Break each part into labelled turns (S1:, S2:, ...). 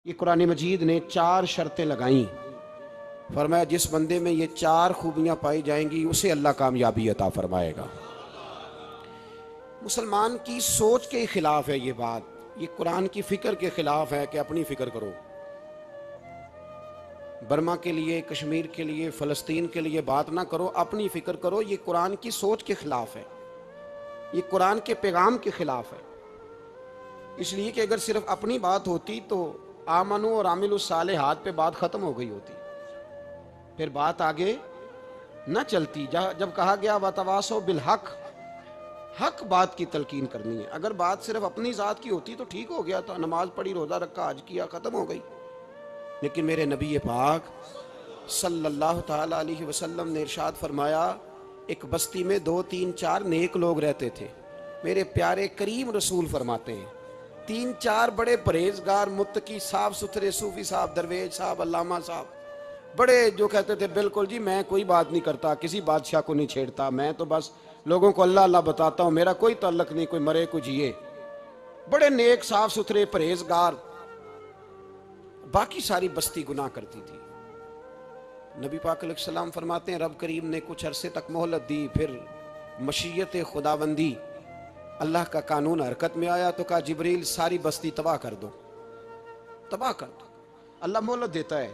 S1: یہ قرآن مجید نے 4 شرطیں لگائیں، فرمایا جس بندے میں یہ 4 خوبیاں پائی جائیں گی اسے اللہ کامیابی عطا فرمائے گا۔ مسلمان کی سوچ کے خلاف ہے یہ بات، یہ قرآن کی فکر کے خلاف ہے کہ اپنی فکر کرو، برما کے لیے، کشمیر کے لیے، فلسطین کے لیے بات نہ کرو، اپنی فکر کرو۔ یہ قرآن کی سوچ کے خلاف ہے، یہ قرآن کے پیغام کے خلاف ہے۔ اس لیے کہ اگر صرف اپنی بات ہوتی تو آمنو اور عاملوا الصالحات پہ بات ختم ہو گئی ہوتی، پھر بات آگے نہ چلتی۔ جب کہا گیا وتواصوا بالحق، حق بات کی تلقین کرنی ہے۔ اگر بات صرف اپنی ذات کی ہوتی تو ٹھیک ہو گیا تھا، نماز پڑھی، روزہ رکھا، حج کیا، ختم ہو گئی۔ لیکن میرے نبی پاک صلی اللہ تعالی علیہ وسلم نے ارشاد فرمایا، ایک بستی میں 2 3 4 نیک لوگ رہتے تھے۔ میرے پیارے کریم رسول فرماتے ہیں 3 4 بڑے پرہیزگار، متقی، صاف ستھرے صوفی صاحب، درویش صاحب، علامہ صاحب، بڑے جو کہتے تھے بالکل جی میں کوئی بات نہیں کرتا، کسی بادشاہ کو نہیں چھیڑتا، میں تو بس لوگوں کو اللہ اللہ بتاتا ہوں، میرا کوئی تعلق نہیں، کوئی مرے کوئی جیے، بڑے نیک صاف ستھرے پرہیزگار۔ باقی ساری بستی گناہ کرتی تھی۔ نبی پاک علیہ السلام فرماتے ہیں رب کریم نے کچھ عرصے تک مہلت دی، پھر مشیت خداوندی، اللہ کا قانون حرکت میں آیا تو کہا جبریل ساری بستی تباہ کر دو، تباہ کر دو۔ اللہ مہلت دیتا ہے،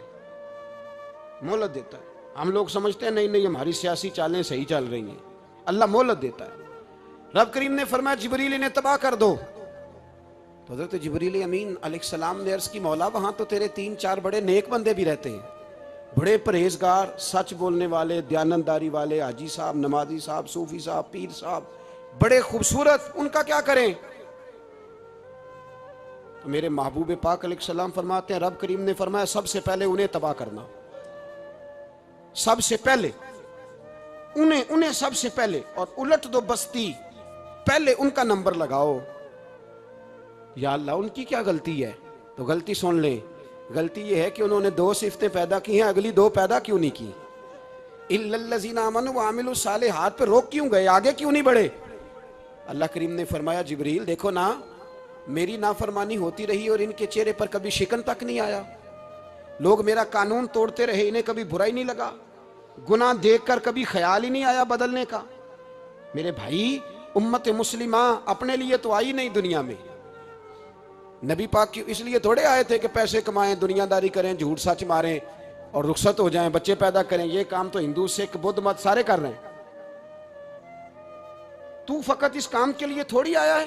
S1: مہلت دیتا ہے۔ ہم لوگ سمجھتے ہیں نہیں نہیں ہماری سیاسی چالیں صحیح چل رہی ہیں، اللہ مہلت دیتا ہے۔ رب کریم نے فرمایا جبریل انہیں تباہ کر دو، تو حضرت جبریل امین علیہ السلام نے عرض کی مولا وہاں تو تیرے 3 4 بڑے نیک بندے بھی رہتے ہیں، بڑے پرہیزگار، سچ بولنے والے، دیانتداری والے، حاجی صاحب، نمازی صاحب، صوفی صاحب، پیر صاحب، بڑے خوبصورت، ان کا کیا کریں؟ تو میرے محبوب پاک علیہ السلام فرماتے ہیں رب کریم نے فرمایا سب سے پہلے انہیں تباہ کرنا، سب سے پہلے انہیں سب سے پہلے، اور الٹ دو بستی، پہلے ان کا نمبر لگاؤ۔ یا اللہ ان کی کیا غلطی ہے؟ تو غلطی سن لیں، غلطی یہ ہے کہ انہوں نے 2 صفتیں پیدا کی ہیں، اگلی 2 پیدا کیوں نہیں کی؟ الا الذین آمنوا وعملوا الصالحات پہ روک کیوں گئے، آگے کیوں نہیں بڑھے؟ اللہ کریم نے فرمایا جبریل دیکھو نا، میری نافرمانی ہوتی رہی اور ان کے چہرے پر کبھی شکن تک نہیں آیا، لوگ میرا قانون توڑتے رہے، انہیں کبھی برا ہی نہیں لگا، گناہ دیکھ کر کبھی خیال ہی نہیں آیا بدلنے کا۔ میرے بھائی امت مسلمہ اپنے لیے تو آئی نہیں دنیا میں، نبی پاک کی اس لیے تھوڑے آئے تھے کہ پیسے کمائیں، دنیا داری کریں، جھوٹ سچ ماریں اور رخصت ہو جائیں، بچے پیدا کریں۔ یہ کام تو ہندو، سکھ، بدھ مت سارے کر رہے ہیں، تو فقط اس کام کے لیے تھوڑی آیا ہے۔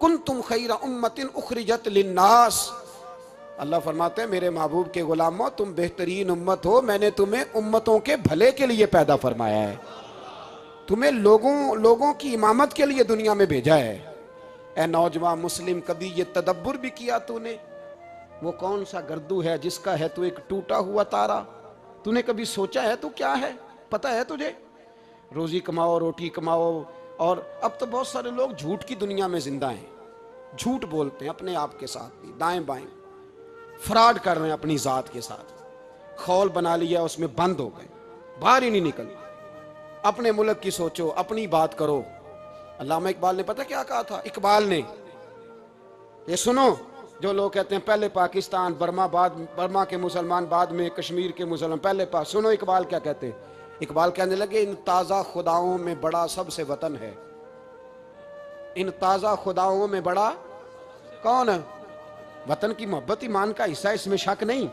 S1: کنتم خیر امت اخرجت للناس، اللہ فرماتے ہیں میرے محبوب کے غلاموں تم بہترین امت ہو، میں نے تمہیں امتوں کے بھلے کے لیے پیدا فرمایا ہے، تمہیں لوگوں کی امامت کے لیے دنیا میں بھیجا ہے۔ اے نوجوان مسلم کبھی یہ تدبر بھی کیا تو نے، وہ کون سا گردو ہے جس کا ہے تو ایک ٹوٹا ہوا تارا؟ تو نے کبھی سوچا ہے تو کیا ہے؟ پتہ ہے تجھے؟ روزی کماؤ، روٹی کماؤ، اور اب تو بہت سارے لوگ جھوٹ کی دنیا میں زندہ ہیں، جھوٹ بولتے ہیں اپنے آپ کے ساتھ بھی، دائیں بائیں فراڈ کر رہے ہیں اپنی ذات کے ساتھ، خول بنا لیا اس میں بند ہو گئے، باہر ہی نہیں نکل۔ اپنے ملک کی سوچو، اپنی بات کرو۔ علامہ اقبال نے پتہ کیا کہا تھا؟ اقبال نے، یہ سنو جو لوگ کہتے ہیں پہلے پاکستان، برما کے مسلمان بعد میں کشمیر کے مسلمان، پہلے سنو اقبال کیا کہتے ہیں۔ اقبال کہنے لگے ان تازہ خداؤں میں بڑا سب سے وطن ہے، ان تازہ خداؤں میں بڑا کون ہے؟ وطن کی محبت ایمان کا حصہ، اس میں شک نہیں،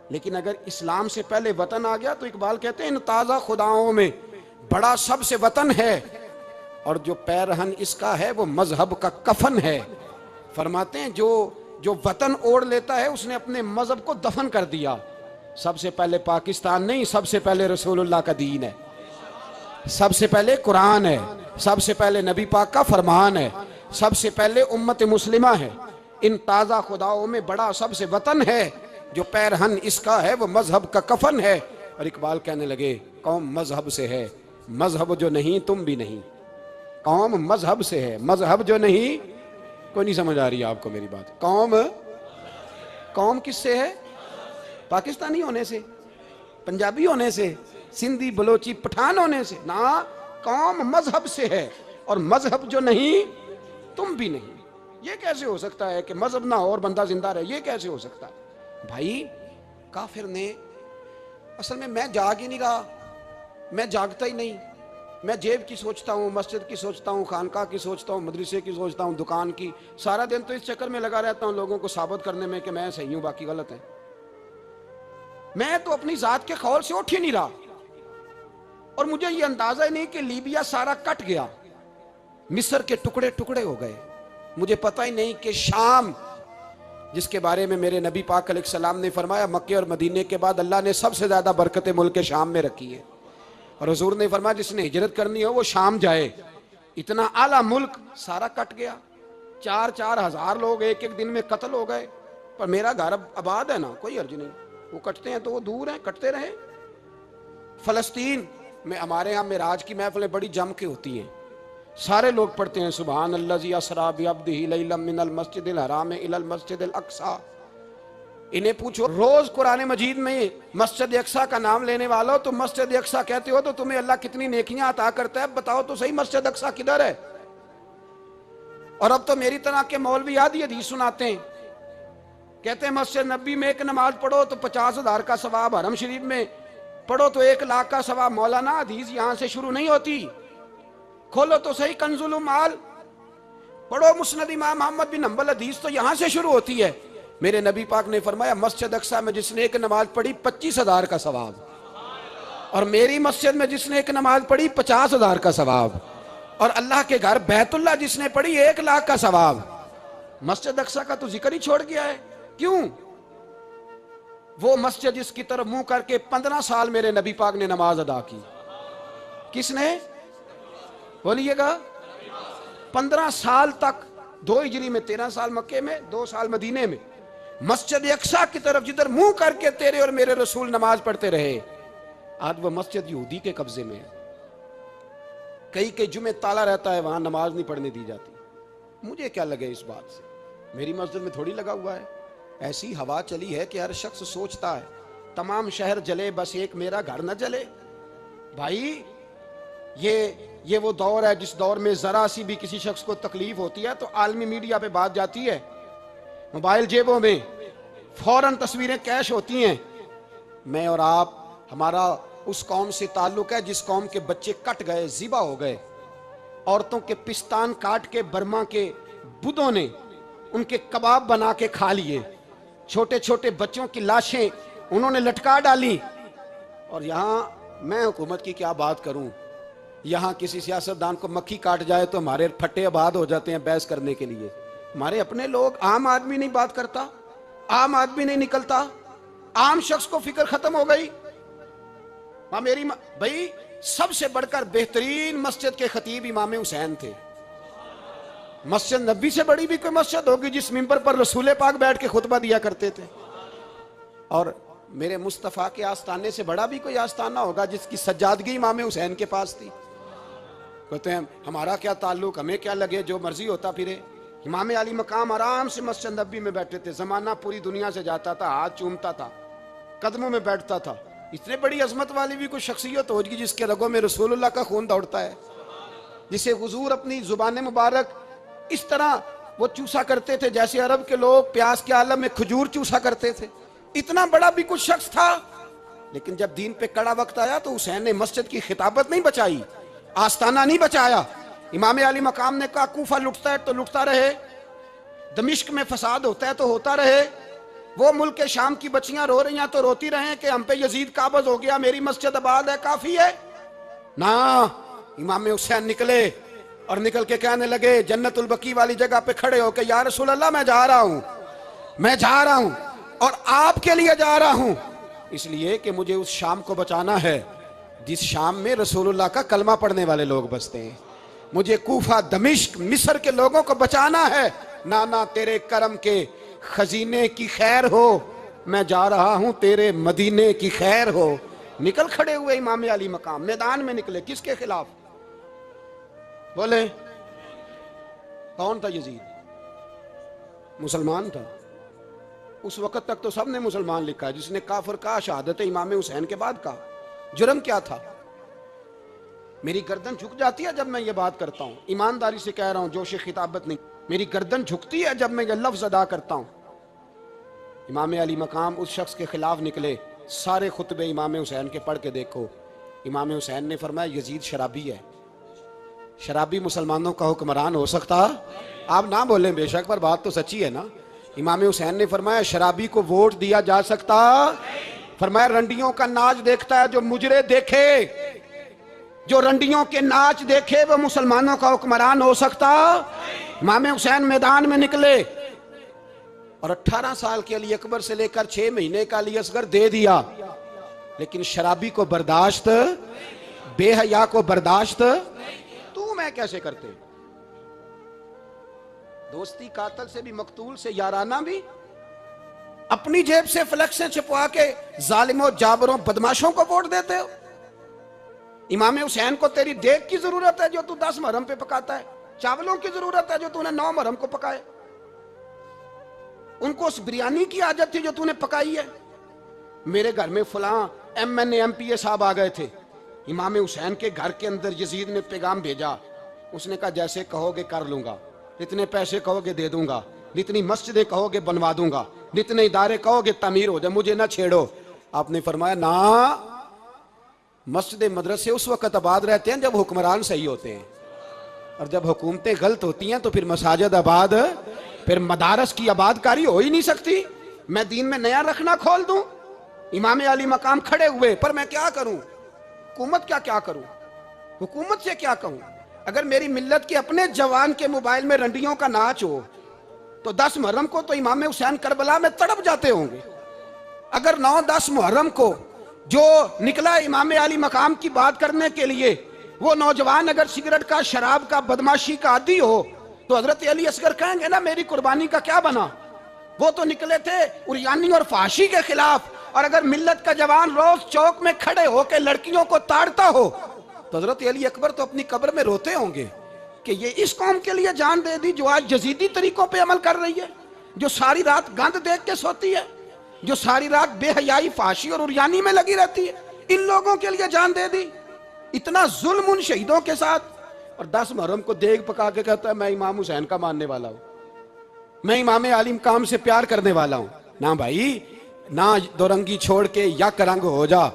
S1: لیکن اگر اسلام سے پہلے وطن آ گیا تو اقبال کہتے ہیں ان تازہ خداؤں میں بڑا سب سے وطن ہے، اور جو پیرہن اس کا ہے وہ مذہب کا کفن ہے۔ فرماتے ہیں جو وطن اوڑھ لیتا ہے اس نے اپنے مذہب کو دفن کر دیا۔ سب سے پہلے پاکستان نہیں، سب سے پہلے رسول اللہ کا دین ہے، سب سے پہلے قرآن ہے، سب سے پہلے نبی پاک کا فرمان ہے، سب سے پہلے امت مسلمہ ہے۔ ان تازہ خداؤں میں بڑا سب سے وطن ہے، جو پیرہن اس کا ہے وہ مذہب کا کفن ہے۔ اور اقبال کہنے لگے قوم مذہب سے ہے، مذہب جو نہیں تم بھی نہیں، قوم مذہب سے ہے، مذہب جو نہیں، کوئی نہیں سمجھ آ رہی آپ کو میری بات؟ قوم کس سے ہے؟ پاکستانی ہونے سے، پنجابی ہونے سے، سندھی بلوچی پٹھان ہونے سے نہ، قوم مذہب سے ہے، اور مذہب جو نہیں تم بھی نہیں۔ یہ کیسے ہو سکتا ہے کہ مذہب نہ ہو اور بندہ زندہ رہے؟ یہ کیسے ہو سکتا ہے؟ بھائی کافر نے اصل میں جاگ ہی نہیں رہا، میں جاگتا ہی نہیں، میں جیب کی سوچتا ہوں، مسجد کی سوچتا ہوں، خانقاہ کی سوچتا ہوں، مدرسے کی سوچتا ہوں، دکان کی، سارا دن تو اس چکر میں لگا رہتا ہوں لوگوں کو ثابت کرنے میں کہ میں صحیح ہوں باقی غلط ہیں۔ میں تو اپنی ذات کے خول سے اٹھ ہی نہیں رہا، اور مجھے یہ اندازہ ہی نہیں کہ لیبیا سارا کٹ گیا، مصر کے ٹکڑے ٹکڑے ہو گئے، مجھے پتہ ہی نہیں کہ شام، جس کے بارے میں میرے نبی پاک علیہ السلام نے فرمایا مکے اور مدینے کے بعد اللہ نے سب سے زیادہ برکتیں ملک شام میں رکھی ہے، اور حضور نے فرمایا جس نے ہجرت کرنی ہو وہ شام جائے۔ اتنا اعلیٰ ملک سارا کٹ گیا، 4-4 ہزار لوگ ایک ایک دن میں قتل ہو گئے، پر میرا گھر آباد ہے نا، کوئی حرج نہیں، وہ کٹتے ہیں تو وہ دور ہیں، کٹتے رہے۔ فلسطین میں ہمارے ہاں معراج کی محفلیں بڑی جم کے ہوتی ہیں، سارے لوگ پڑھتے ہیں سبحان الذی اسریٰ بعبدہ لیلا من المسجد الحرام الی المسجد الاقصی۔ انہیں پوچھو روز قرآن مجید میں مسجد اقصی کا نام لینے والوں تو مسجد اقصی کہتے ہو تو تمہیں اللہ کتنی نیکیاں عطا کرتا ہے، بتاؤ تو صحیح مسجد اقصی کدھر ہے؟ اور اب تو میری طرح کے مولوی آدھی حدیث سناتے ہیں، کہتے ہیں مسجد نبی میں ایک نماز پڑھو تو 50,000 کا ثواب، حرم شریف میں پڑھو تو 1,00,000 کا ثواب۔ مولانا حدیث یہاں سے شروع نہیں ہوتی، کھولو تو صحیح کنز المال، پڑھو مسند امام احمد بن حنبل، حدیث تو یہاں سے شروع ہوتی ہے۔ میرے نبی پاک نے فرمایا مسجد اقصی میں جس نے ایک نماز پڑھی 25,000 کا ثواب، اور میری مسجد میں جس نے ایک نماز پڑھی 50,000 کا ثواب، اور اللہ کے گھر بیت اللہ جس نے پڑھی 1,00,000 کا ثواب۔ مسجد اقصی کا تو ذکر ہی چھوڑ گیا ہے، کیوں؟ وہ مسجد جس کی طرف منہ کر کے 15 سال میرے نبی پاک نے نماز ادا کی، کس نے؟ بولیے گا 15 سال تک، 2 ہجری میں 13 سال مکے میں، 2 سال مدینے میں، مسجد اقصی کی طرف جدھر منہ کر کے تیرے اور میرے رسول نماز پڑھتے رہے۔ آج وہ مسجد یہودی کے قبضے میں ہے، کئی جمعے تالا رہتا ہے، وہاں نماز نہیں پڑھنے دی جاتی۔ مجھے کیا لگے اس بات سے، میری مسجد میں تھوڑی لگا ہوا ہے۔ ایسی ہوا چلی ہے کہ ہر شخص سوچتا ہے تمام شہر جلے بس ایک میرا گھر نہ جلے۔ بھائی یہ وہ دور ہے جس دور میں ذرا سی بھی کسی شخص کو تکلیف ہوتی ہے تو عالمی میڈیا پہ بات جاتی ہے، موبائل جیبوں میں فوراً تصویریں کیش ہوتی ہیں۔ میں اور آپ، ہمارا اس قوم سے تعلق ہے جس قوم کے بچے کٹ گئے، ذبح ہو گئے، عورتوں کے پستان کاٹ کے برما کے بدھوں نے ان کے کباب بنا کے کھا لیے، چھوٹے چھوٹے بچوں کی لاشیں انہوں نے لٹکا ڈالی۔ اور یہاں میں حکومت کی کیا بات کروں، یہاں کسی سیاستدان کو مکھی کاٹ جائے تو ہمارے پھٹے آباد ہو جاتے ہیں بحث کرنے کے لیے۔ ہمارے اپنے لوگ، عام آدمی نہیں بات کرتا، عام آدمی نہیں نکلتا، عام شخص کو فکر ختم ہو گئی۔ میری بھائی سب سے بڑھ کر بہترین مسجد کے خطیب امام حسین تھے۔ مسجد نبی سے بڑی بھی کوئی مسجد ہوگی جس منبر پر رسول پاک بیٹھ کے خطبہ دیا کرتے تھے؟ اور میرے مصطفیٰ کے آستانے سے بڑا بھی کوئی آستانہ ہوگا جس کی سجادگی امام حسین کے پاس تھی؟ کہتے ہیں ہمارا کیا تعلق، ہمیں کیا لگے، جو مرضی ہوتا پھرے۔ امام علی مقام آرام سے مسجد نبی میں بیٹھے تھے، زمانہ پوری دنیا سے جاتا تھا، ہاتھ چومتا تھا، قدموں میں بیٹھتا تھا۔ اتنے بڑی عظمت والی بھی کوئی شخصیت ہوگی جس کے رگوں میں رسول اللہ کا خون دوڑتا ہے، جسے حضور اپنی زبان مبارک اس طرح وہ چوسا کرتے تھے جیسے عرب کے لوگ پیاس کے عالم میں کھجور چوسا کرتے تھے۔ اتنا بڑا بھی کچھ شخص تھا، لیکن جب دین پہ کڑا وقت آیا تو حسین نے مسجد کی خطابت نہیں بچائی، آستانہ نہیں بچایا۔ امام علی مقام نے کہا کوفہ لٹتا ہے تو لٹتا رہے، دمشق میں فساد ہوتا ہے تو ہوتا رہے، وہ ملک شام کی بچیاں رو رہی ہیں تو روتی رہیں کہ ہم پہ یزید قابض ہو گیا، میری مسجد آباد ہے، کافی ہے نا۔ امام حسین نکلے اور نکل کے کہنے لگے جنت البقیع والی جگہ پہ کھڑے ہو کہ یا رسول اللہ میں جا رہا ہوں اور آپ کے لیے جا رہا ہوں، اس لیے کہ مجھے اس شام کو بچانا ہے جس شام میں رسول اللہ کا کلمہ پڑھنے والے لوگ بستے ہیں۔ مجھے کوفہ، دمشق، مصر کے لوگوں کو بچانا ہے۔ نانا تیرے کرم کے خزینے کی خیر ہو، میں جا رہا ہوں تیرے مدینے کی خیر ہو۔ نکل کھڑے ہوئے امام علی مقام، میدان میں نکلے، کس کے خلاف؟ بولے کون تھا یزید؟ مسلمان تھا۔ اس وقت تک تو سب نے مسلمان لکھا ہے، جس نے کافر کہا شہادت امام حسین کے بعد کہا۔ جرم کیا تھا؟ میری گردن جھک جاتی ہے جب میں یہ بات کرتا ہوں، ایمانداری سے کہہ رہا ہوں، جوش خطابت نہیں۔ میری گردن جھکتی ہے جب میں یہ لفظ ادا کرتا ہوں۔ امام علی مقام اس شخص کے خلاف نکلے، سارے خطبے امام حسین کے پڑھ کے دیکھو، امام حسین نے فرمایا یزید شرابی ہے۔ شرابی مسلمانوں کا حکمران ہو سکتا؟ آپ نہ بولیں بے شک، پر بات تو سچی ہے نا۔ امام حسین نے فرمایا شرابی کو ووٹ دیا جا سکتا؟ فرمایا رنڈیوں کا ناچ دیکھتا ہے جو مجرے دیکھے، جو رنڈیوں کے ناچ دیکھے وہ مسلمانوں کا حکمران ہو سکتا؟ امام حسین میدان میں نکلے اور 18 سال کے علی اکبر سے لے کر 6 مہینے کا علی اصغر دے دیا، لیکن شرابی کو برداشت، بے حیا کو برداشت تو میں کیسے کرتے؟ دوستی قاتل سے بھی، مقتول سے یارانہ بھی، اپنی جیب سے فلیکسیں چھپوا کے ظالموں جابروں بدماشوں کو ووٹ دیتے ہو۔ امام حسین کو تیری دیگ کی ضرورت ہے جو تو 10 محرم پہ پکاتا ہے، چاولوں کی ضرورت ہے جو تو نے 9 محرم کو پکائے، ان کو اس بریانی کی عادت تھی جو تو نے پکائی ہے۔ میرے گھر میں فلاں M N A M P A صاحب آ گئے تھے، امام حسین کے گھر کے اندر یزید نے پیغام بھیجا، اس نے کہا جیسے کہو گے کر لوں گا، جتنے پیسے کہو گے دے دوں گا، جتنی مسجدیں کہو گے بنوا دوں گا، جتنے ادارے کہو گے تعمیر ہو جائے، مجھے نہ چھیڑو۔ آپ نے فرمایا نا، مسجد مدرسے اس وقت آباد رہتے ہیں جب حکمران صحیح ہوتے ہیں، اور جب حکومتیں غلط ہوتی ہیں تو پھر مساجد آباد، پھر مدارس کی آباد کاری ہو ہی نہیں سکتی۔ میں دین میں نیا رکھنا کھول دوں؟ امام علی مقام کھڑے ہوئے، پر میں کیا کروں؟ حکومت کیا کروں؟ حکومت سے کیا کہوں؟ اگر میری ملت کے اپنے جوان کے موبائل میں رنڈیوں کا ناچ ہو تو 10 محرم کو تو امام حسین کربلا میں تڑپ جاتے ہوں گے۔ اگر 9-10 محرم کو جو نکلا امام علی مقام کی بات کرنے کے لیے، وہ نوجوان اگر سگریٹ کا، شراب کا، بدماشی کا عادی ہو تو حضرت علی اصغر کہیں گے نا میری قربانی کا کیا بنا؟ وہ تو نکلے تھے عریانی اور فحاشی کے خلاف، اور اگر ملت کا جوان روز چوک میں کھڑے ہو کے لڑکیوں کو تاڑتا ہو تو حضرت علی اکبر تو اپنی قبر میں روتے ہوں گے کہ یہ اس قوم کے لیے جان دے دی جو آج یزیدی طریقوں پہ عمل کر رہی ہے، جو ساری رات گند دیکھ کے سوتی ہے، جو ساری رات بے حیائی، فحاشی اور عریانی میں لگی رہتی ہے، ان لوگوں کے لیے جان دے دی۔ اتنا ظلم ان شہیدوں کے ساتھ، اور 10 محرم کو دیگ پکا کے کہتا ہے میں امام حسین کا ماننے والا ہوں، میں امام علی مقام سے پیار کرنے والا ہوں۔ نہ بھائی، نہ دو رنگی چھوڑ کے یک رنگ ہو جا،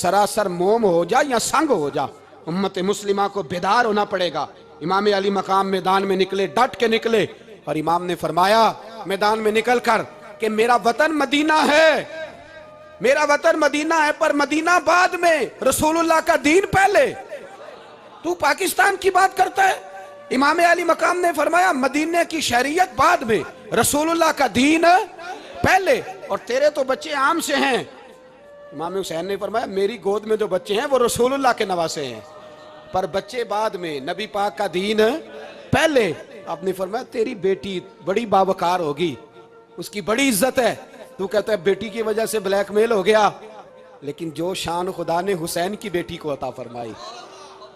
S1: سراسر موم ہو جا یا سنگ ہو جا، امت مسلمہ کو بیدار ہونا پڑے گا۔ امام علی مقام میدان میں نکلے، ڈٹ کے نکلے، اور امام نے فرمایا میدان میں نکل کر کہ میرا وطن مدینہ ہے، میرا وطن مدینہ ہے، پر مدینہ بعد میں، رسول اللہ کا دین پہلے۔ تو پاکستان کی بات کرتا ہے؟ امام علی مقام نے فرمایا مدینہ کی شہریت بعد میں، رسول اللہ کا دین پہلے، اور تیرے تو بچے عام سے ہیں۔ امام حسین نے فرمایا میری گود میں جو بچے ہیں وہ رسول اللہ کے نواسے ہیں، پر بچے بعد میں، نبی پاک کا دین پہلے۔ آپ نے فرمایا تیری بیٹی بڑی باوقار ہوگی، اس کی بڑی عزت ہے، تو کہتا ہے بیٹی کی وجہ سے بلیک میل ہو گیا، لیکن جو شان خدا نے حسین کی بیٹی کو عطا فرمائی،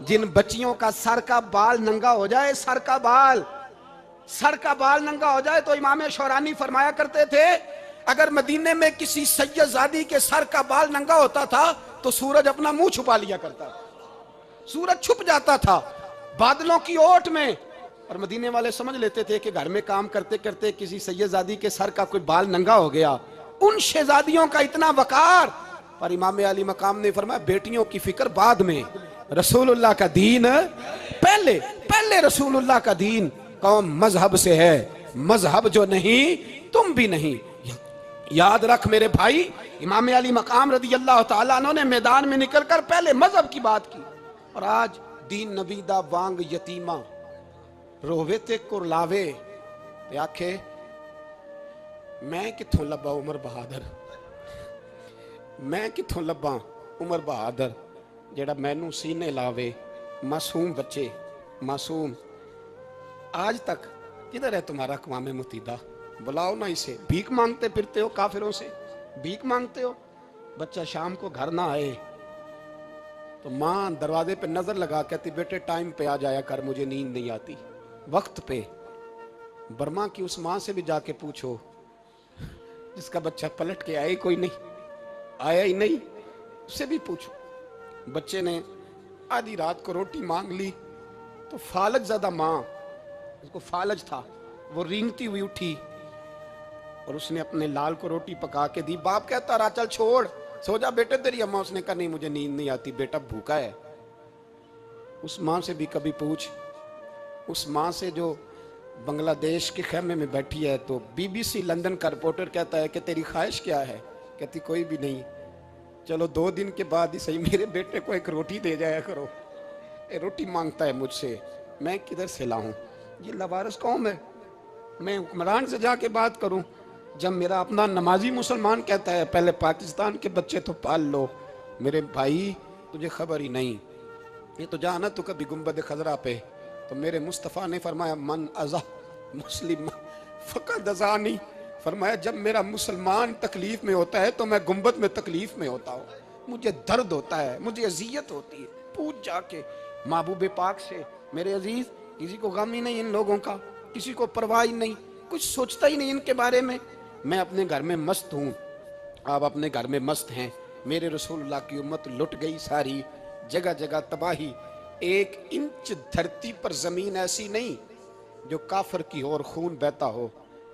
S1: جن بچیوں کا سر کا بال ننگا ہو جائے، سر کا بال ننگا ہو جائے، تو امام شورانی فرمایا کرتے تھے اگر مدینے میں کسی سید زادی کے سر کا بال ننگا ہوتا تھا تو سورج اپنا منہ چھپا لیا کرتا تھا، سورج چھپ جاتا تھا بادلوں کی اوٹ میں، اور مدینے والے سمجھ لیتے تھے کہ گھر میں کام کرتے کرتے کسی سید زادی کے سر کا کوئی بال ننگا ہو گیا۔ ان شہزادیوں کا اتنا وقار، پر امام علی مقام نے فرمایا بیٹیوں کی فکر بعد میں، رسول اللہ کا دین پہلے رسول اللہ کا دین۔ قوم مذہب سے ہے، مذہب جو نہیں تم بھی نہیں۔ یاد رکھ میرے بھائی، امام علی مقام رضی اللہ تعالیٰ عنہ نے میدان میں نکل کر پہلے مذہب کی بات کی، اور آج دین نبی دا وانگ یتیمہ رووے تے کرلاوے تے آکھے میں کتھوں لبا عمر بہادر، میں کتھوں لبا عمر بہادر جیڑا مینوں سینے لاوے، معصوم بچے، معصوم۔ آج تک کدھر ہے تمہارا اقوام متحدہ؟ بلاؤ نہ اسے، بھیک مانگتے پھرتے ہو کافروں سے، بھیک مانگتے ہو۔ بچہ شام کو گھر نہ آئے تو ماں دروازے پہ نظر لگا کہتی بیٹے ٹائم پہ آ جایا کر، مجھے نیند نہیں آتی، وقت پہ۔ برما کی اس ماں سے بھی جا کے پوچھو جس کا بچہ پلٹ کے آیا کوئی نہیں، آیا ہی نہیں، اس سے بھی پوچھو۔ بچے نے آدھی رات کو روٹی مانگ لی تو فالج زدہ ماں، اس کو فالج تھا، وہ رینگتی ہوئی اٹھی اور اس نے اپنے لال کو روٹی پکا کے دی. باپ کہتا رہا چل چھوڑ سو جا بیٹے تیری اماں. اس نے کہا نہیں مجھے نیند نہیں آتی بیٹا بھوکا ہے. اس ماں سے بھی کبھی پوچھ, اس ماں سے جو بنگلہ دیش کے خیمے میں بیٹھی ہے, تو بی بی سی لندن کا رپورٹر کہتا ہے کہ تیری خواہش کیا ہے؟ کہتی کوئی بھی نہیں, چلو 2 دن کے بعد ہی صحیح میرے بیٹے کو ایک روٹی دے جایا کرو. روٹی مانگتا ہے مجھ سے, میں کدھر سے لاؤں؟ یہ لاوارث قوم ہے. میں حکمران سے جا کے بات کروں جب میرا اپنا نمازی مسلمان کہتا ہے پہلے پاکستان کے بچے تو پال لو؟ میرے بھائی تجھے خبر ہی نہیں. یہ تو جانا تو کبھی گنبد خضرا پہ, تو میرے مصطفیٰ نے فرمایا من ازا مسلم فقط ازانی. فرمایا جب میرا مسلمان تکلیف میں ہوتا ہے تو میں گنبد میں تکلیف میں ہوتا ہوں. مجھے درد ہوتا ہے, مجھے اذیت ہوتی ہے. پوچھ جا کے محبوب پاک سے. میرے عزیز کسی کو غم ہی نہیں ان لوگوں کا, کسی کو پرواہ ہی نہیں, کچھ سوچتا ہی نہیں ان کے بارے میں. میں اپنے گھر میں مست ہوں, آپ اپنے گھر میں مست ہیں. میرے رسول اللہ کی امت لٹ گئی ساری, جگہ جگہ تباہی. 1 انچ دھرتی پر زمین ایسی نہیں جو کافر کی ہو اور خون بہتا ہو.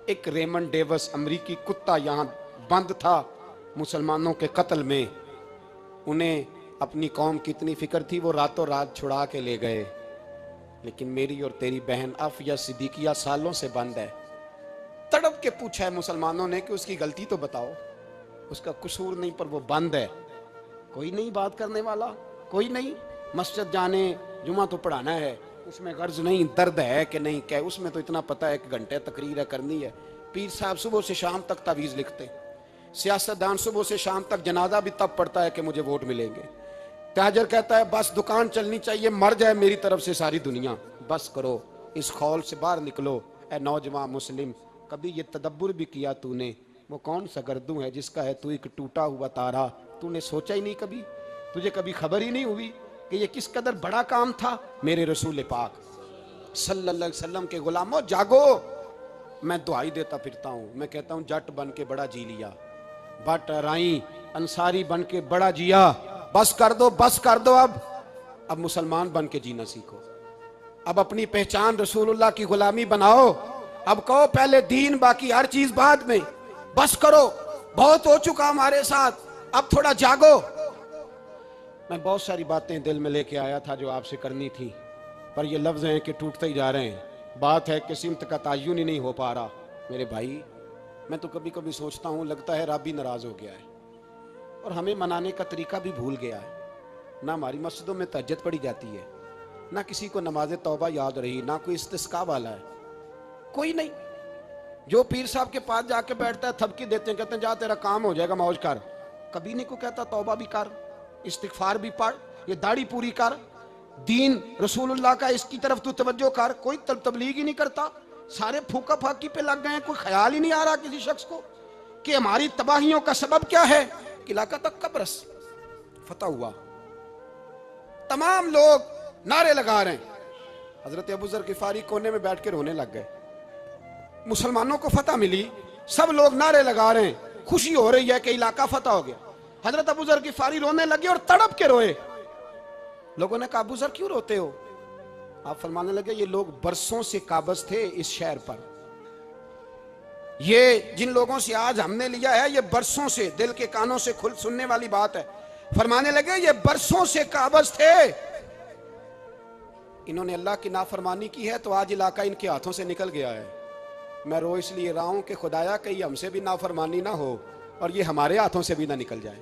S1: ایک ریمنڈ ڈیوس امریکی کتا یہاں بند تھا مسلمانوں کے قتل میں. انہیں اپنی قوم کی اتنی فکر تھی وہ راتوں رات چھڑا کے لے گئے. لیکن میری اور تیری بہن عافیہ صدیقیہ سالوں سے بند ہے. تڑپ کے پوچھا ہے مسلمانوں نے کہ اس کی غلطی تو بتاؤ, اس کا قصور نہیں پر وہ بند ہے. کوئی نہیں بات کرنے والا, کوئی نہیں. مسجد جانے جمعہ تو پڑھانا ہے, اس میں غرض نہیں درد ہے کہ نہیں کہ اس میں تو اتنا پتہ ہے کہ گھنٹے تقریر ہے کرنی ہے. پیر صاحب صبح سے شام تک تعویذ لکھتے, سیاستدان صبح سے شام تک جنازہ بھی تب پڑتا ہے کہ مجھے ووٹ ملیں گے. تاجر کہتا ہے بس دکان چلنی چاہیے, مر جائے میری طرف سے ساری دنیا. بس کرو, اس خول سے باہر نکلو. اے نوجوان مسلم, کبھی یہ تدبر بھی کیا تو نے وہ کون سا گردوں ہے جس کا ہے تو ایک ٹوٹا ہوا تارا؟ تو نے سوچا ہی نہیں کبھی, تجھے کبھی خبر ہی نہیں ہوئی کہ یہ کس قدر بڑا کام تھا؟ میرے رسول پاک صلی اللہ علیہ وسلم کے غلاموں جاگو. میں دعائی دیتا پھرتا ہوں, میں کہتا ہوں جٹ بن کے بڑا جی لیا, بٹ رائیں انصاری بن کے بڑا جیا. بس کر دو, بس کر دو. اب مسلمان بن کے جینا سیکھو. اب اپنی پہچان رسول اللہ کی غلامی بناؤ. اب کہو پہلے دین باقی ہر چیز بعد میں. بس کرو, بہت ہو چکا ہمارے ساتھ, اب تھوڑا جاگو. میں بہت ساری باتیں دل میں لے کے آیا تھا جو آپ سے کرنی تھی, پر یہ لفظ ہیں کہ ٹوٹتے ہی جا رہے ہیں. بات ہے کہ سمت کا تعین ہی نہیں ہو پا رہا. میرے بھائی میں تو کبھی کبھی سوچتا ہوں لگتا ہے رب بھی ناراض ہو گیا ہے اور ہمیں منانے کا طریقہ بھی بھول گیا ہے. نہ ہماری مسجدوں میں تہجد پڑھی جاتی ہے, نہ کسی کو نماز توبہ یاد رہی, نہ کوئی استسقاء والا ہے, کوئی نہیں. جو پیر صاحب کے پاس جا کے بیٹھتا ہے تھپکی دیتے ہیں, کہتے ہیں جا تیرا کام ہو جائے گا موج کر. کبھی نہیں کو کہتا توبہ بھی کر, استغفار بھی پڑھ, یہ داڑھی پوری کر, دین رسول اللہ کا اس کی طرف تو توجہ کر. کوئی تبلیغ ہی نہیں کرتا, سارے پھوکا پھاکی پہ لگ گئے ہیں. کوئی خیال ہی نہیں آ رہا کسی شخص کو کہ ہماری تباہیوں کا سبب کیا ہے. علاقہ تک قبرص فتح ہوا, تمام لوگ نعرے لگا رہے ہیں. حضرت ابو ذر غفاری کونے میں بیٹھ کے رونے لگ گئے. مسلمانوں کو فتح ملی, سب لوگ نعرے لگا رہے ہیں, خوشی ہو رہی ہے کہ علاقہ فتح ہو گیا. حضرت ابو ذر غفاری رونے لگے اور تڑپ کے روئے. لوگوں نے کہا ابو ذر کیوں روتے ہو؟ آپ فرمانے لگے یہ لوگ برسوں سے قابض تھے اس شہر پر, یہ جن لوگوں سے آج ہم نے لیا ہے یہ برسوں سے, دل کے کانوں سے کھل سننے والی بات ہے. فرمانے لگے یہ برسوں سے قابض تھے, انہوں نے اللہ کی نافرمانی کی ہے تو آج علاقہ ان کے ہاتھوں سے نکل گیا ہے. میں رو اس لیے رہا ہوں کہ خدایا کہیں ہم سے بھی نافرمانی نہ ہو اور یہ ہمارے ہاتھوں سے بھی نہ نکل جائے.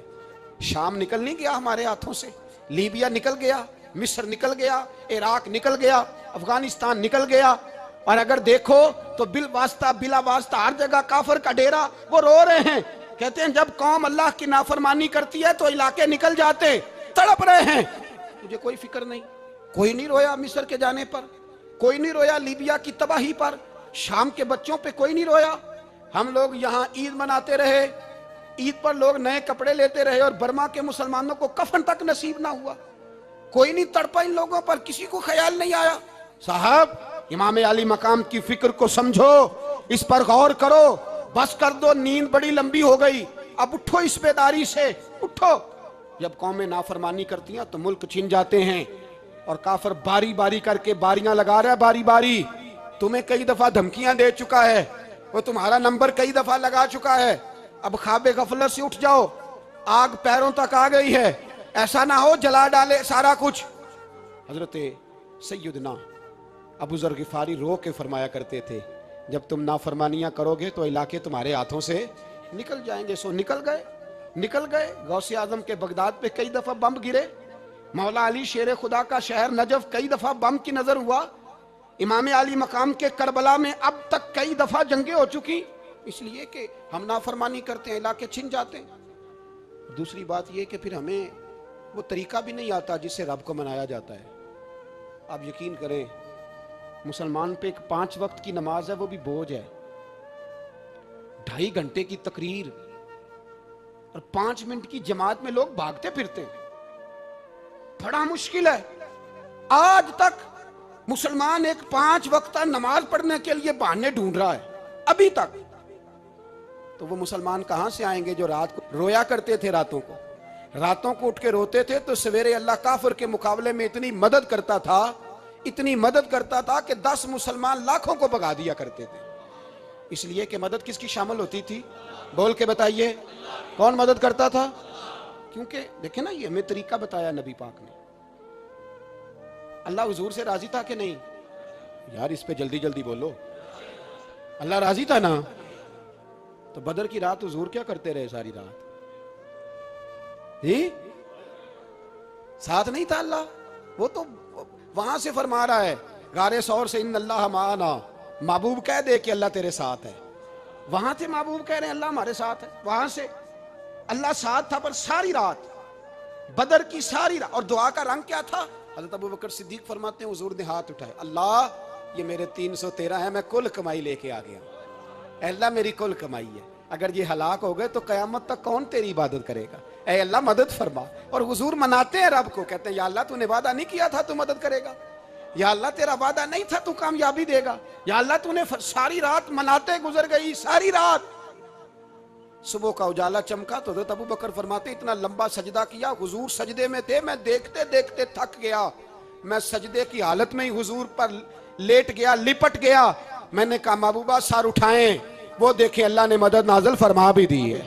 S1: شام نکل نہیں گیا ہمارے ہاتھوں سے, لیبیا نکل گیا, مصر نکل گیا, عراق نکل گیا, افغانستان نکل گیا, اور اگر دیکھو تو بالواسطہ بلا واسطہ ہر جگہ کافر کا ڈیرا. وہ رو رہے ہیں, کہتے ہیں جب قوم اللہ کی نافرمانی کرتی ہے تو علاقے نکل جاتے, تڑپ رہے ہیں. مجھے کوئی فکر نہیں, کوئی نہیں رویا مصر کے جانے پر, کوئی نہیں رویا لیبیا کی تباہی پر, شام کے بچوں پہ کوئی نہیں رویا. ہم لوگ یہاں عید مناتے رہے, عید پر لوگ نئے کپڑے لیتے رہے اور برما کے مسلمانوں کو کفن تک نصیب نہ ہوا. کوئی نہیں تڑپا ان لوگوں پر, کسی کو خیال نہیں آیا. صاحب امام علی مقام کی فکر کو سمجھو, اس پر غور کرو, بس کر دو. نیند بڑی لمبی ہو گئی, اب اٹھو اس بیداری سے, اٹھو. جب قومیں نافرمانی کرتی ہیں تو ملک چھن جاتے ہیں, اور کافر باری باری کر کے باریاں لگا رہا ہے, باری باری. تمہیں کئی دفعہ دھمکیاں دے چکا ہے، وہ تمہارا نمبر کئی دفعہ لگا چکا ہے، اب خواب غفلت سے اٹھ جاؤ، آگ پیروں تک آ گئی ہے، ایسا نہ ہو جلا ڈالے سارا کچھ۔ حضرت سیدنا ابو ذر غفاری رو کے فرمایا کرتے تھے جب تم نافرمانیاں کرو گے تو علاقے تمہارے ہاتھوں سے نکل جائیں گے۔ سو نکل گئے۔ غوث اعظم کے بغداد پہ کئی دفعہ بم گرے، مولا علی شیر خدا کا شہر نجف کئی دفعہ بم کی نظر ہوا، امام علی مقام کے کربلا میں اب تک کئی دفعہ جنگیں ہو چکی، اس لیے کہ ہم نافرمانی کرتے ہیں، علاقے چھن جاتے ہیں۔ دوسری بات یہ کہ پھر ہمیں وہ طریقہ بھی نہیں آتا جس سے رب کو منایا جاتا ہے۔ آپ یقین کریں مسلمان پہ ایک 5 وقت کی نماز ہے، وہ بھی بوجھ ہے، 2.5 گھنٹے کی تقریر اور 5 منٹ کی جماعت میں لوگ بھاگتے پھرتے ہیں، بڑا مشکل ہے۔ آج تک مسلمان ایک 5 وقتہ نماز پڑھنے کے لیے بہانے ڈھونڈ رہا ہے ابھی تک، تو وہ مسلمان کہاں سے آئیں گے جو رات کو رویا کرتے تھے، راتوں کو اٹھ کے روتے تھے تو سویرے اللہ کافر کے مقابلے میں اتنی مدد کرتا تھا کہ 10 مسلمان لاکھوں کو بھگا دیا کرتے تھے، اس لیے کہ مدد کس کی شامل ہوتی تھی؟ بول کے بتائیے کون مدد کرتا تھا؟ کیونکہ دیکھیں نا، یہ ہمیں طریقہ بتایا نبی پاک نے۔ اللہ حضور سے راضی تھا کہ نہیں؟ یار اس پہ جلدی جلدی بولو، اللہ راضی تھا نا؟ تو بدر کی رات حضور کیا کرتے رہے ساری رات؟ ساتھ نہیں تھا اللہ؟ وہ تو وہاں سے فرما رہا ہے غار ثور سے، ان اللہ معنا، محبوب کہہ دے کہ اللہ تیرے ساتھ ہے۔ وہاں تھے محبوب کہہ رہے ہیں اللہ ہمارے ساتھ ہے، وہاں سے اللہ ساتھ تھا، پر ساری رات بدر کی ساری رات۔ اور دعا کا رنگ کیا تھا؟ حضرت ابو بکر صدیق فرماتے ہیں حضور نے ہاتھ اٹھائے، اللہ یہ میرے 313 ہے، میں کل کمائی لے کے آ گیا، اے اللہ میری کل کمائی ہے، اگر یہ ہلاک ہو گئے تو قیامت تک کون تیری عبادت کرے گا، اے اللہ مدد فرما۔ اور حضور مناتے ہیں رب کو، کہتے ہیں یا اللہ تو نے وعدہ نہیں کیا تھا تو مدد کرے گا، یا اللہ تیرا وعدہ نہیں تھا تو کامیابی دے گا، یا اللہ تو نے ساری رات مناتے گزر گئی، ساری رات۔ صبح کا اجالا چمکا تو حضرت ابو بکر فرماتے اتنا لمبا سجدہ کیا، حضور سجدے میں تھے، میں دیکھتے دیکھتے تھک گیا، میں سجدے کی حالت میں ہی حضور پر لیٹ گیا، لپٹ گیا، میں نے کہا محبوبہ سر اٹھائیں، وہ دیکھیں اللہ نے مدد نازل فرما بھی دی ہے۔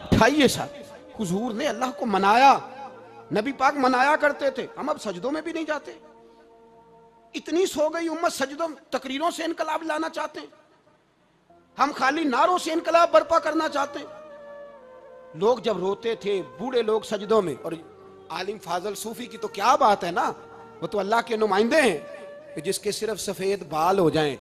S1: اٹھائیے سر، حضور نے اللہ کو منایا، نبی پاک منایا کرتے تھے، ہم اب سجدوں میں بھی نہیں جاتے، اتنی سو گئی امت، سجدوں تقریروں سے انقلاب لانا چاہتے ہیں، ہم خالی نعروں سے انقلاب برپا کرنا چاہتے ہیں۔ لوگ جب روتے تھے بوڑھے لوگ سجدوں میں، اور عالم فاضل صوفی کی تو کیا بات ہے نا، وہ تو اللہ کے نمائندے ہیں، کہ جس کے صرف سفید بال ہو جائیں